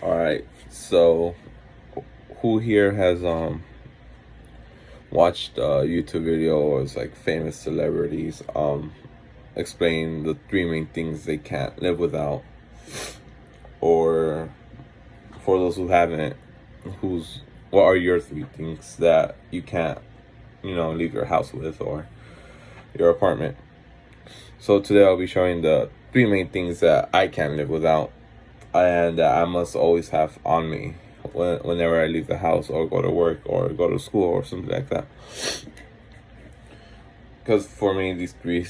All right. So, who here has watched a YouTube video or is like famous celebrities explain the three main things they can't live without? Or for those who haven't, what are your three things that you can't, leave your house with or your apartment? So today I'll be showing the three main things that I can't live without and that I must always have on me whenever I leave the house or go to work or go to school or something like that. Because for me, these three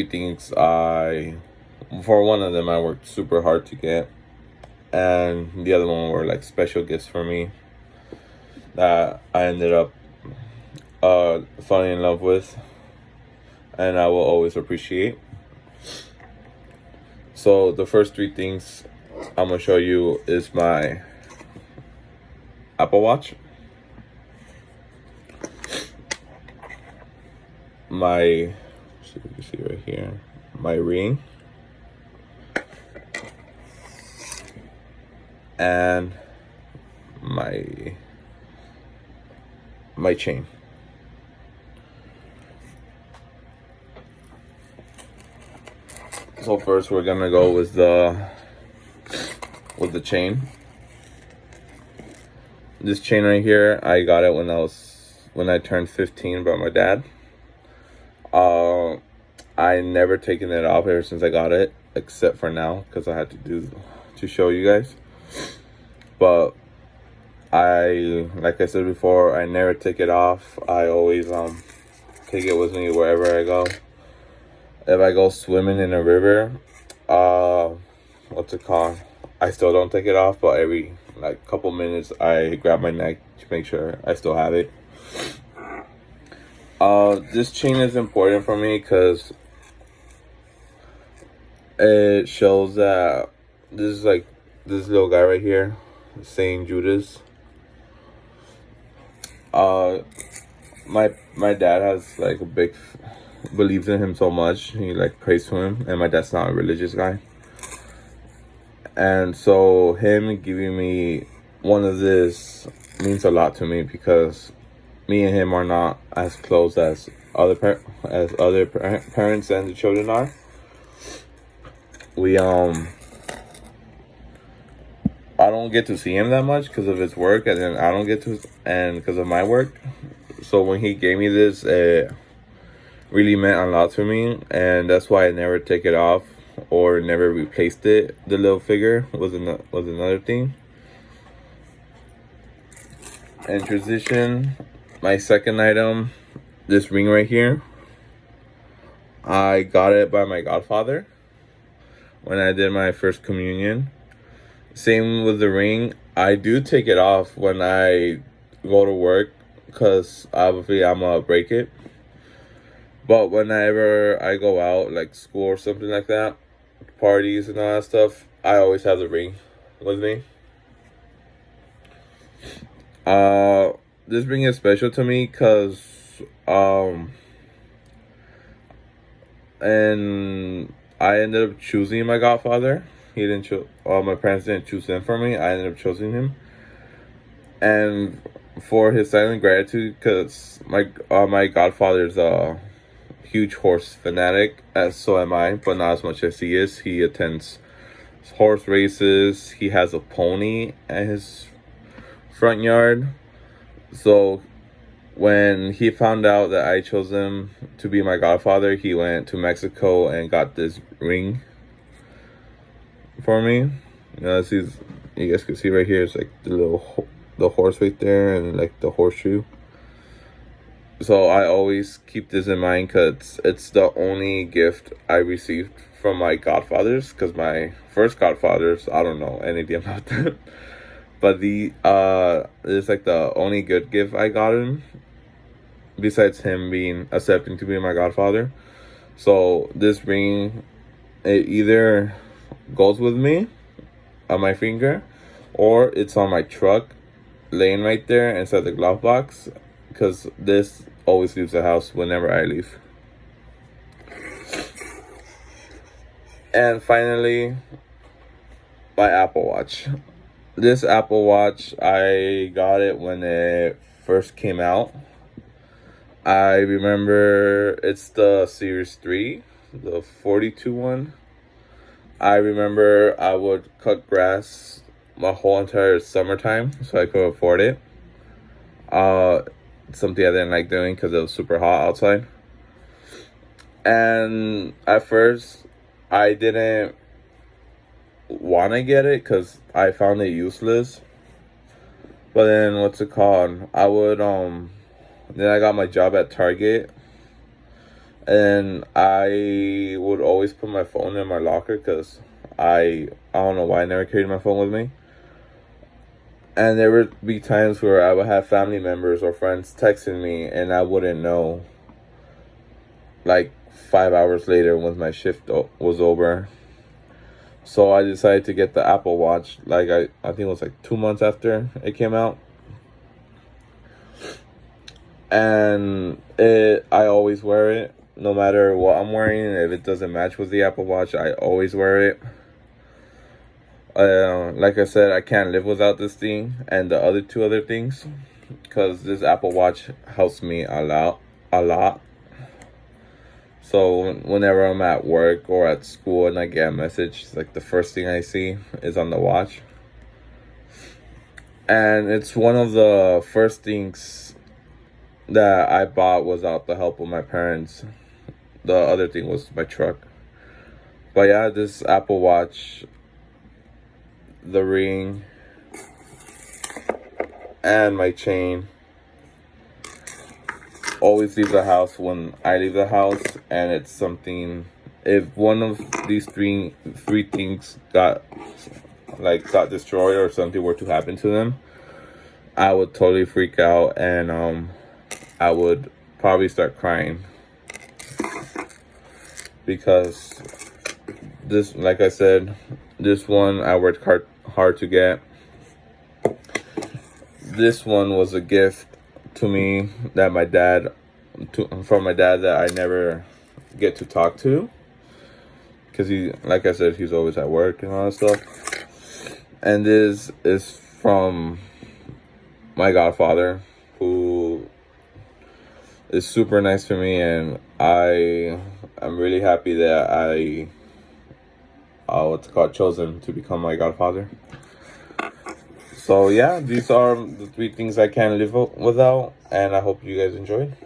things, for one of them, I worked super hard to get, and the other one were like special gifts for me that I ended up falling in love with, and I will always appreciate. So the first three things I'm gonna show you is my Apple Watch, my, so you can see right here, my ring, and my chain. So first we're gonna go with the chain. This chain right here, I got it when I turned 15 by my dad. I never taken it off ever since I got it, except for now because I had to show you guys. But like I said before, I never take it off. I always take it with me wherever I go. If I go swimming in a river, what's it called? I still don't take it off, but every couple minutes I grab my neck to make sure I still have it. This chain is important for me because it shows that this little guy right here, Saint Judas. My dad has a big believes in him so much. He prays to him, and my dad's not a religious guy. And so him giving me one of this means a lot to me because me and him are not as close as other parents and the children are. I don't get to see him that much because of his work, and then I don't get to, and because of my work. So when he gave me this, it really meant a lot to me, and that's why I never take it off or never replaced it. The little figure was another thing. And transition, my second item, this ring right here. I got it by my godfather when I did my first communion. Same with the ring. I do take it off when I go to work because obviously I'm gonna break it. But whenever I go out, like school or something like that, parties and all that stuff, I always have the ring with me. This ring is special to me because and I ended up choosing my godfather. He didn't choose. My parents didn't choose him for me. I ended up choosing him, and for his silent gratitude, because my godfather's a huge horse fanatic, as so am I, but not as much as he is. He attends horse races. He has a pony at his front yard. So when he found out that I chose him to be my godfather, he went to Mexico and got this ring for me. You guys can see right here, it's the horse right there and the horseshoe. So I always keep this in mind because it's the only gift I received from my godfathers, because my first godfathers, I don't know anything about them. But it's the only good gift I got him, besides him being accepting to be my godfather. So this ring, it either goes with me on my finger, or it's on my truck laying right there inside the glove box, because this always leaves the house whenever I leave. And finally, my Apple Watch. this Apple Watch, I got it when it first came out. I remember it's the Series 3, the 42 one. I remember I would cut grass my whole entire summertime so I could afford it. Something I didn't like doing because it was super hot outside. And at first, I didn't want to get it because I found it useless. But then, what's it called? Then I got my job at Target. And I would always put my phone in my locker because I don't know why I never carried my phone with me. And there would be times where I would have family members or friends texting me and I wouldn't know. Like 5 hours later when my shift was over. So I decided to get the Apple Watch. Like I think it was like 2 months after it came out. And I always wear it. No matter what I'm wearing, if it doesn't match with the Apple Watch, I always wear it. Like I said, I can't live without this thing and the other two other things, because this Apple Watch helps me a lot. So whenever I'm at work or at school and I get a message, like the first thing I see is on the watch. And it's one of the first things that I bought without the help of my parents. The other thing was my truck. But yeah, this Apple Watch, the ring, and my chain always leave the house when I leave the house. And it's something, if one of these three things got destroyed or something were to happen to them, I would totally freak out and I would probably start crying. Because this, like I said, this one I worked hard to get. This one was a gift to me that from my dad that I never get to talk to. Because like I said, he's always at work and all that stuff. And this is from my godfather, who is super nice to me, and I'm really happy that I chose him to become my godfather. So yeah, these are the 3 things I can't live without, and I hope you guys enjoyed.